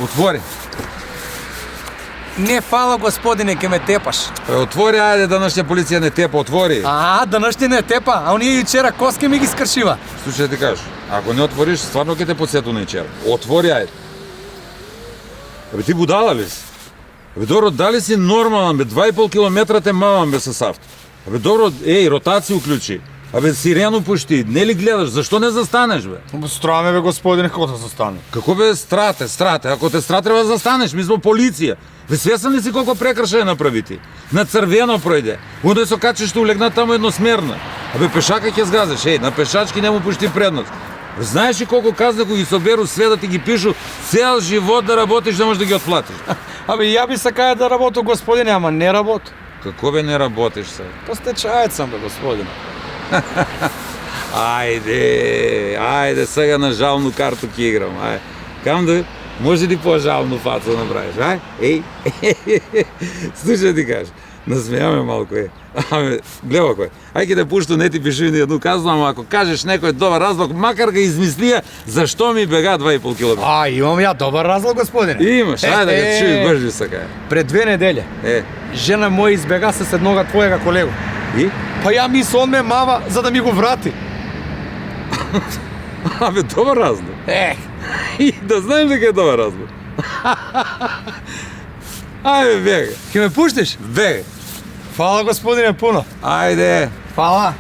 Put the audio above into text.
Отвори. Не фала, господине, ке ме тепаш. Отвори, ајде, данашња полиција не тепа, отвори. Данашње не тепа, а оние јучера коске ми ги скршива. Слушај да ти кажеш, ако не отвориш, стварно ќе те подсету на ичера. Отвори, ајде. Абе ти будала ли си? Абе добро, дали си нормален, бе, 2,5 километра те мавам, бе, с авто. Абе добро, ротација уклучи. Абе сирену пушти, не ли гледаш, зашто не застанеш, бе? Страме, бе, господине, како да застане? Како бе, страте, ако те страт треба да застанеш, ми сме полиција. Бе, свесен ли си колко прекршаја направи ти? На црвено пројде. Онда со качеш што улегна таму едносмерно. Абе пешака ќе сгазеш, на пешачки не му пушти предност. Знаеш ли колко казна кои ги соберу све да ти ги пишу цел живот да работиш, да можеш да ги отплатиш? Абе, ја би сакаја да работам, господине, ама не работам. Како бе не работиш се? По стечајец сам, бе, господине. Ајде, сега на жалну карту ќе играм, ајде. Кам да може ли по-жалну фацу да направиш, ај? Слушај ти кажеш, насмејаме малко, Аме, гледа кој. Ајде да пушто не ти пиши ни едну казна, ама ако кажеш некој добар разлог, макар га измислија, зашто ми бега 2,5 км. Имам ја добар разлог, господине. Имаш, ајде да го чуј бржи сака. Пред 2 недели. Жена моја избега се еднога твојега колегу. И? Па ја мислам он ме мава за да ми го врати. Абе, добар разлог. И да знаеш дека е добар разлог. Ајде, бега. Ке ме пуштиш? Бега. Фала, господине, пуно. Ајде. Фала.